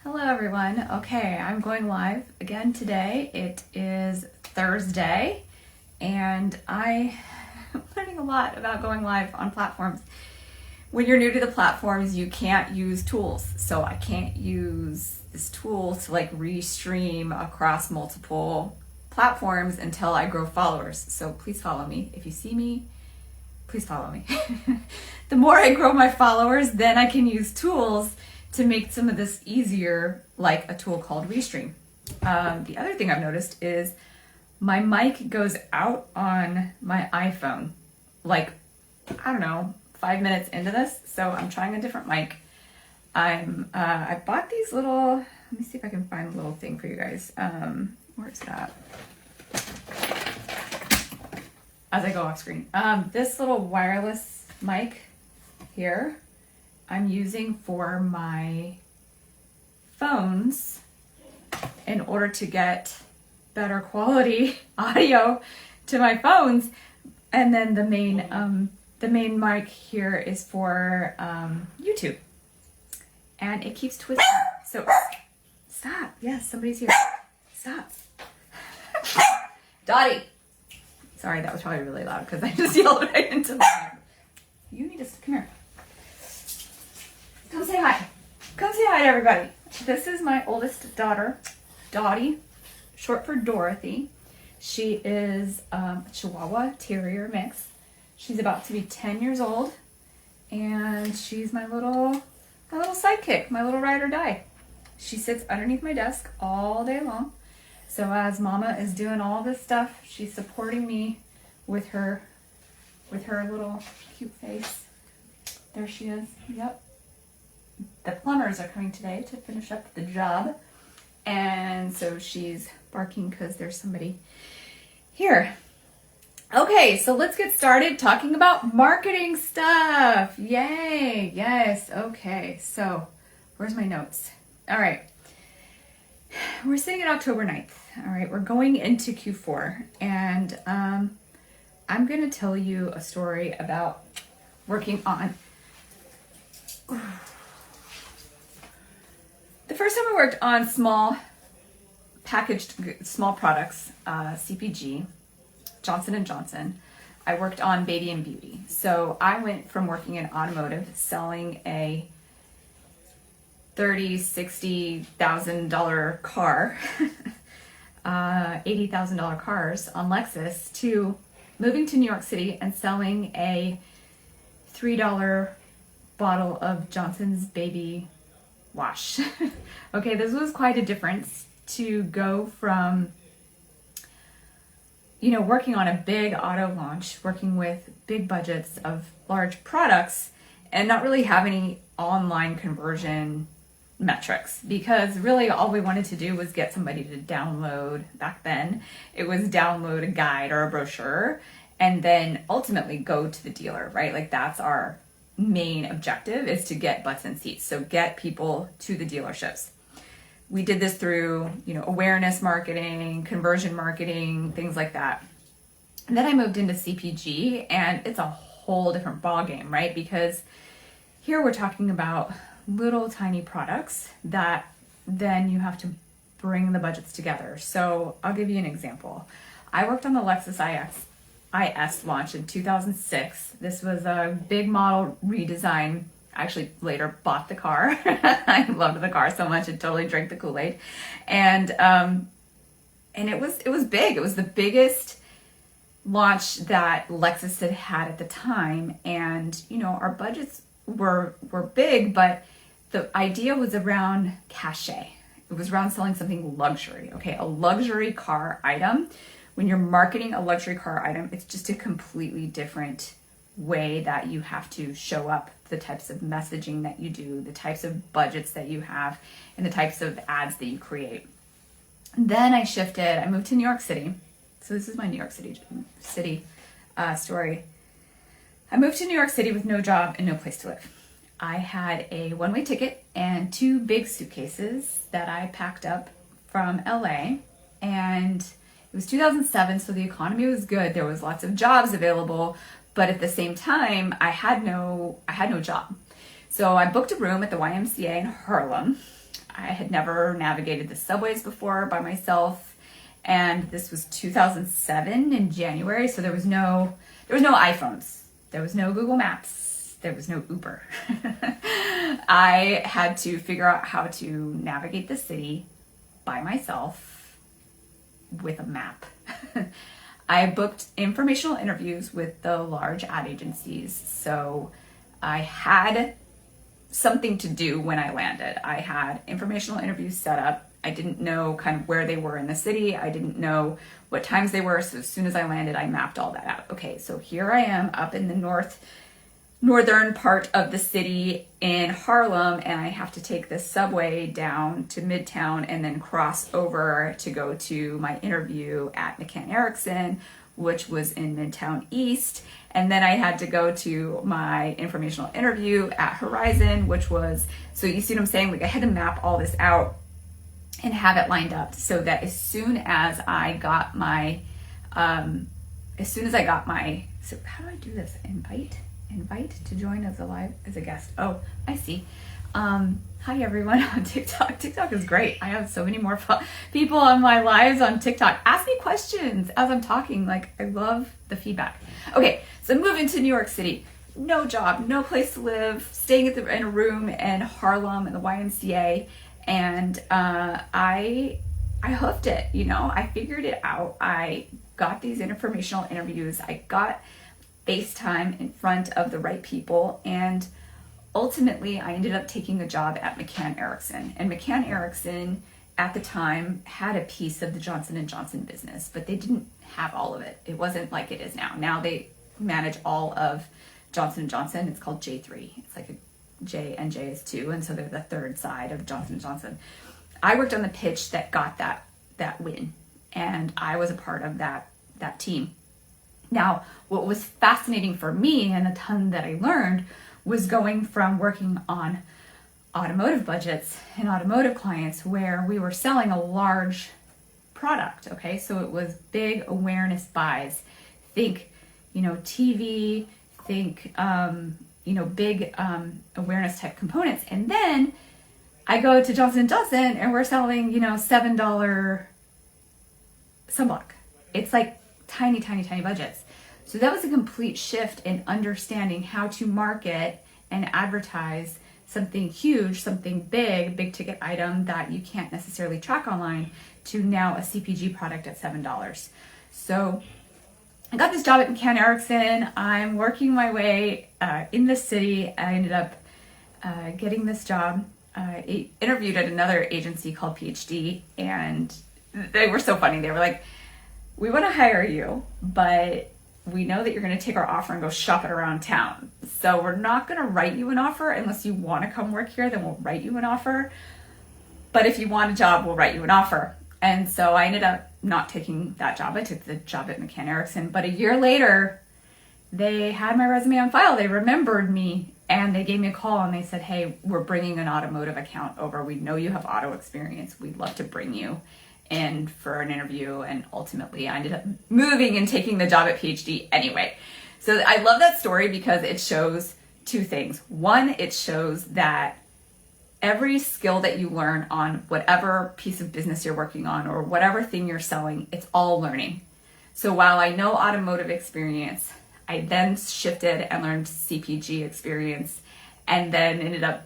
Hello everyone. Okay, I'm going live again today. It is Thursday and I'm learning a lot about going live on platforms. When you're new to the platforms, you can't use tools. So I can't use this tool to restream across multiple platforms until I grow followers. So please follow me. If you see me, please follow me. The more I grow my followers, then I can use tools to make some of this easier, like a tool called Restream. The other thing I've noticed is my mic goes out on my iPhone, I don't know, 5 minutes into this. So I'm trying a different mic. I bought these little, let me see if I can find a little thing for you guys. Where's that? As I go off screen. This little wireless mic here, I'm using for my phones in order to get better quality audio to my phones. And then the main mic here is for YouTube. And it keeps twisting. So stop. Yes, somebody's here. Stop. Dottie. Sorry, that was probably really loud because I just yelled right into the mic. You need to come here. Come say hi. Come say hi to everybody. This is my oldest daughter, Dottie, short for Dorothy. She is a Chihuahua Terrier mix. She's about to be 10 years old, and she's my little sidekick, my little ride or die. She sits underneath my desk all day long. So as Mama is doing all this stuff, she's supporting me with her little cute face. There she is. Yep. The plumbers are coming today to finish up the job. And so she's barking because there's somebody here. Okay, so let's get started talking about marketing stuff. Yay, yes, okay. So where's my notes? All right. We're sitting at October 9th. All right, we're going into Q4. And I'm going to tell you a story about working on... The first time I worked on small products, CPG, Johnson & Johnson, I worked on baby and beauty. So I went from working in automotive, selling a $30,000, $60,000 car, $80,000 cars on Lexus, to moving to New York City and selling a $3 bottle of Johnson's baby wash. Okay, this was quite a difference to go from, working on a big auto launch, working with big budgets of large products, and not really have any online conversion metrics, because really all we wanted to do was get somebody to download. Back then it was download a guide or a brochure and then ultimately go to the dealer, right? That's our main objective, is to get butts in seats. So get people to the dealerships. We did this through, awareness marketing, conversion marketing, things like that. And then I moved into CPG, and it's a whole different ballgame, right? Because here we're talking about little tiny products that then you have to bring the budgets together. So I'll give you an example. I worked on the Lexus IS launch in 2006. This was a big model redesign. I actually later bought the car. I loved the car so much, it totally drank the Kool-Aid. And it was big. It was the biggest launch that Lexus had at the time. And, our budgets were big, but the idea was around cachet. It was around selling something luxury, okay? A luxury car item. When you're marketing a luxury car item, it's just a completely different way that you have to show up, the types of messaging that you do, the types of budgets that you have, and the types of ads that you create. Then I shifted, I moved to New York City. So this is my New York City story. I moved to New York City with no job and no place to live. I had a one-way ticket and 2 big suitcases that I packed up from LA, and it was 2007, so the economy was good. There was lots of jobs available, but at the same time, I had no job. So I booked a room at the YMCA in Harlem. I had never navigated the subways before by myself. And this was 2007 in January. So there was no iPhones. There was no Google Maps. There was no Uber. I had to figure out how to navigate the city by myself with a map. I booked informational interviews with the large ad agencies. So I had something to do when I landed. I had informational interviews set up. I didn't know kind of where they were in the city. I didn't know what times they were. So as soon as I landed, I mapped all that out. Okay, so here I am up in the northern part of the city in Harlem, and I have to take the subway down to Midtown and then cross over to go to my interview at McCann Erickson, which was in Midtown East. And then I had to go to my informational interview at Horizon, which was, so you see what I'm saying? Like I had to map all this out and have it lined up so that as soon as I got my, so how do I do this? Invite to join as a guest. Oh, I see. Hi everyone on TikTok. TikTok is great. I have so many more people on my lives on TikTok. Ask me questions as I'm talking. Like I love the feedback. Okay, so I'm moving to New York City. No job, no place to live, staying in a room in Harlem in the YMCA. And I hoofed it, I figured it out. I got these informational interviews. I got FaceTime in front of the right people. And ultimately, I ended up taking a job at McCann Erickson. And McCann Erickson at the time had a piece of the Johnson & Johnson business, but they didn't have all of it. It wasn't like it is now. Now they manage all of Johnson & Johnson. It's called J3. It's like a J and J is 2, and so they're the third side of Johnson & Johnson. I worked on the pitch that got that win, and I was a part of that team. Now, what was fascinating for me and a ton that I learned was going from working on automotive budgets and automotive clients where we were selling a large product, okay? So it was big awareness buys. Think, TV, think, big awareness type components. And then I go to Johnson & Johnson and we're selling, $7 sunblock. It's like tiny, tiny, tiny budgets. So that was a complete shift in understanding how to market and advertise something huge, something big ticket item that you can't necessarily track online to now a CPG product at $7. So I got this job at McCann Erickson. I'm working my way in the city. I ended up getting this job. I interviewed at another agency called PhD, and they were so funny. They were like, we want to hire you, but we know that you're going to take our offer and go shop it around town. So we're not going to write you an offer unless you want to come work here, then we'll write you an offer. But if you want a job, we'll write you an offer. And so I ended up not taking that job. I took the job at McCann Erickson. But a year later, they had my resume on file. They remembered me and they gave me a call and they said, hey, we're bringing an automotive account over. We know you have auto experience. We'd love to bring you in for an interview. And ultimately I ended up moving and taking the job at PhD anyway. So I love that story because it shows two things. One, it shows that every skill that you learn on whatever piece of business you're working on or whatever thing you're selling, it's all learning. So while I know automotive experience, I then shifted and learned CPG experience and then ended up,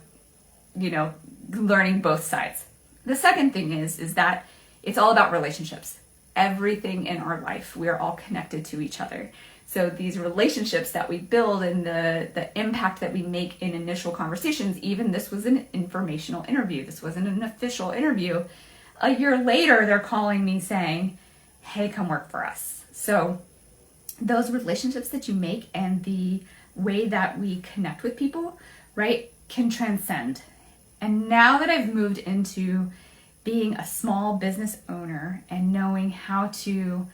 learning both sides. The second thing is that it's all about relationships. Everything in our life, we are all connected to each other. So these relationships that we build and the impact that we make in initial conversations, even this was an informational interview. This wasn't an official interview. A year later, they're calling me saying, hey, come work for us. So those relationships that you make and the way that we connect with people, right, can transcend. And now that I've moved into being a small business owner and knowing how to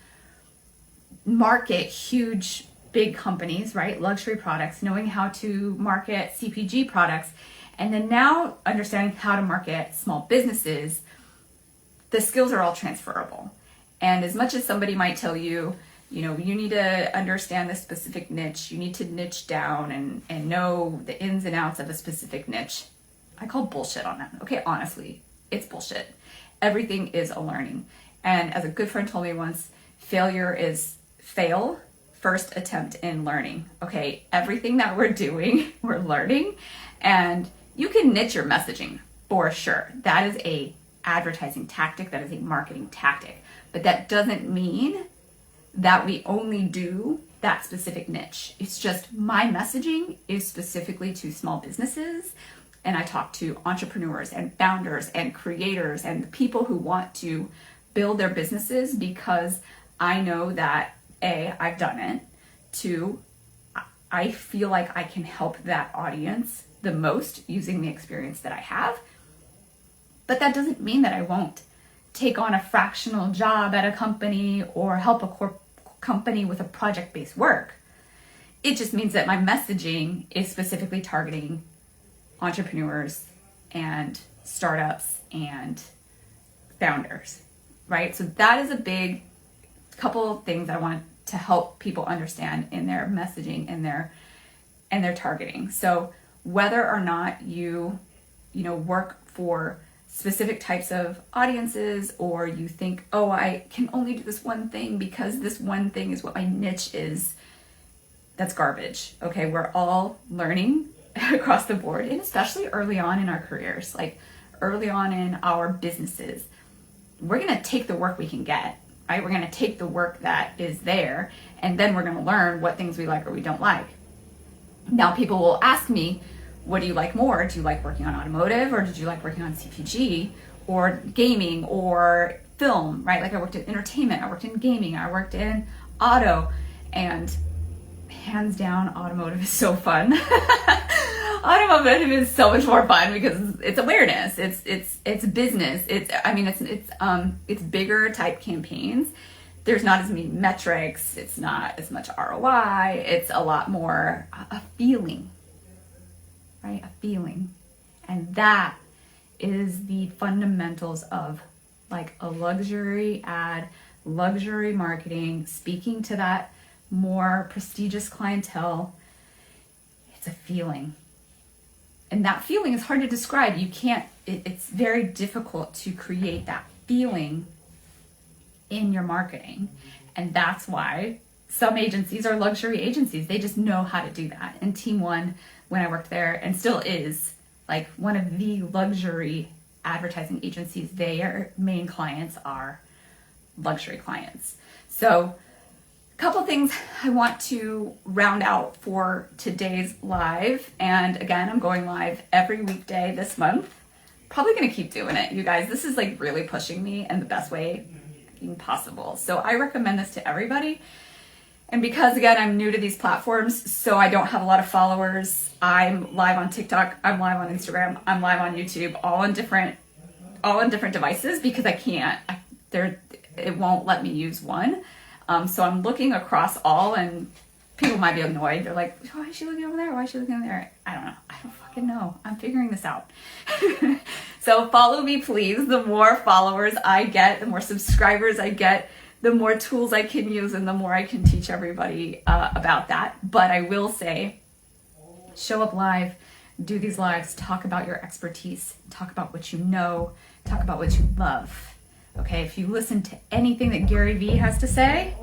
market huge, big companies, right? Luxury products, knowing how to market CPG products, and then now understanding how to market small businesses, the skills are all transferable. And as much as somebody might tell you, you need to understand this specific niche, you need to niche down and know the ins and outs of a specific niche. I call bullshit on that. Okay, honestly, It's bullshit. Everything is a learning. And as a good friend told me once, failure is fail, first attempt in learning. Okay, everything that we're doing, we're learning. And you can niche your messaging for sure. That is a advertising tactic, that is a marketing tactic. But that doesn't mean that we only do that specific niche. It's just my messaging is specifically to small businesses, and I talk to entrepreneurs and founders and creators and the people who want to build their businesses because I know that A, I've done it, 2, I feel like I can help that audience the most using the experience that I have. But that doesn't mean that I won't take on a fractional job at a company or help a company with a project-based work. It just means that my messaging is specifically targeting entrepreneurs and startups and founders, right? So that is a big couple of things I want to help people understand in their messaging and their targeting. So whether or not you work for specific types of audiences, or you think, oh, I can only do this one thing because this one thing is what my niche is, that's garbage. Okay, we're all learning across the board, and especially early on in our careers, like early on in our businesses, we're gonna take the work we can get, right? We're gonna take the work that is there, and then we're gonna learn what things we like or we don't like. Now people will ask me, what do you like more? Do you like working on automotive, or did you like working on CPG or gaming or film, right? Like I worked in entertainment, I worked in gaming, I worked in auto, and hands down, automotive is so fun. Automotive is so much more fun because it's awareness, it's business, it's bigger type campaigns. There's not as many metrics, it's not as much ROI, it's a lot more a feeling. Right? A feeling. And that is the fundamentals of like a luxury ad, luxury marketing, speaking to that more prestigious clientele. It's a feeling. And that feeling is hard to describe. It's very difficult to create that feeling in your marketing. And that's why some agencies are luxury agencies. They just know how to do that. And Team One, when I worked there, and still is, like one of the luxury advertising agencies, their main clients are luxury clients. So a couple things I want to round out for today's live. And again, I'm going live every weekday this month. Probably going to keep doing it, you guys. This is like really pushing me in the best way possible. So I recommend this to everybody. And because, again, I'm new to these platforms, so I don't have a lot of followers. I'm live on TikTok, I'm live on Instagram, I'm live on YouTube, all on different devices because it won't let me use one. So I'm looking across all, and people might be annoyed. They're like, why is she looking over there? Why is she looking over there? I don't know. I don't fucking know. I'm figuring this out. So follow me, please. The more followers I get, the more subscribers I get, the more tools I can use, and the more I can teach everybody about that. But I will say, show up live, do these lives, talk about your expertise, talk about what you know, talk about what you love. Okay, if you listen to anything that Gary Vee has to say,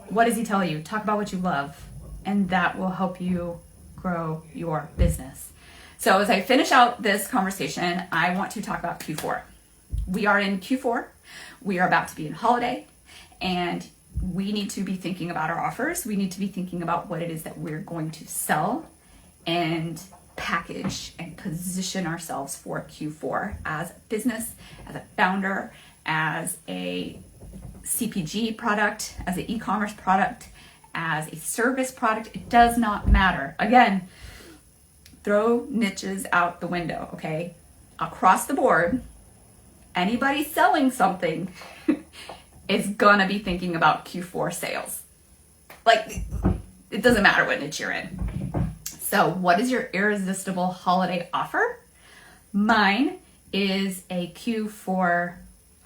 what does he tell you? Talk about what you love, and that will help you grow your business. So as I finish out this conversation, I want to talk about Q4. We are in Q4. We are about to be in holiday. And we need to be thinking about our offers. We need to be thinking about what it is that we're going to sell and package and position ourselves for Q4 as a business, as a founder, as a CPG product, as an e-commerce product, as a service product. It does not matter. Again, throw niches out the window, okay? Across the board, anybody selling something is gonna be thinking about Q4 sales. Like, it doesn't matter what niche you're in. So what is your irresistible holiday offer? Mine is a Q4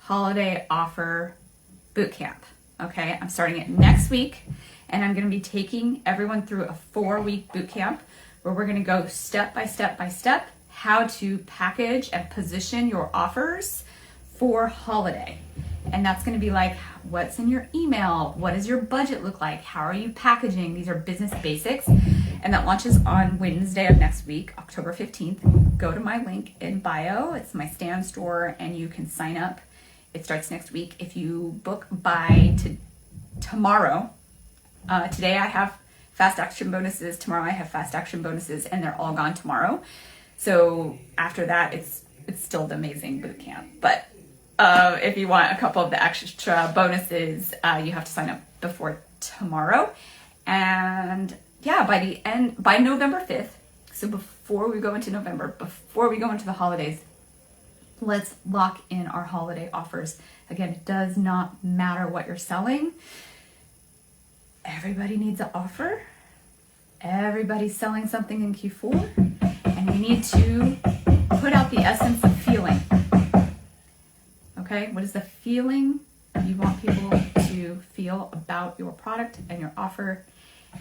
holiday offer bootcamp. Okay, I'm starting it next week, and I'm gonna be taking everyone through a 4-week bootcamp where we're gonna go step by step by step, how to package and position your offers for holiday. And that's going to be like, what's in your email? What does your budget look like? How are you packaging? These are business basics. And that launches on Wednesday of next week, October 15th. Go to my link in bio. It's my stand store, and you can sign up. It starts next week. If you book by tomorrow, today I have fast action bonuses. Tomorrow I have fast action bonuses, and they're all gone tomorrow. So after that, it's still the amazing boot camp. But if you want a couple of the extra bonuses, you have to sign up before tomorrow. And yeah, by November 5th, so before we go into November, before we go into the holidays, let's lock in our holiday offers. Again, it does not matter what you're selling. Everybody needs an offer. Everybody's selling something in Q4, and we need to put out the essence of feeling. Okay, what is the feeling you want people to feel about your product and your offer?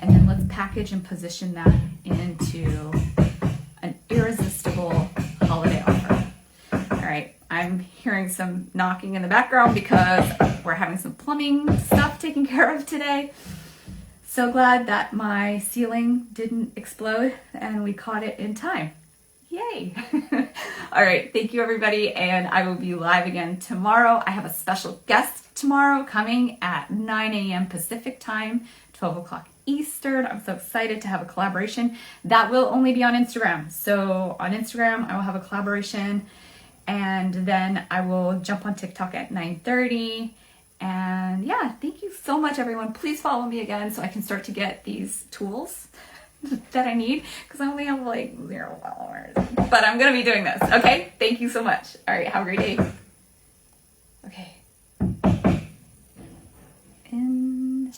And then let's package and position that into an irresistible holiday offer. All right, I'm hearing some knocking in the background because we're having some plumbing stuff taken care of today. So glad that my ceiling didn't explode and we caught it in time. Yay! All right, thank you everybody, and I will be live again tomorrow. I have a special guest tomorrow coming at 9 a.m. Pacific time, 12 o'clock Eastern. I'm so excited to have a collaboration. That will only be on Instagram. So on Instagram, I will have a collaboration, and then I will jump on TikTok at 9:30. And yeah, thank you so much, everyone. Please follow me again so I can start to get these tools that I need, because I only have like 0 followers. But I'm going to be doing this. Okay? Thank you so much. All right. Have a great day. Okay. In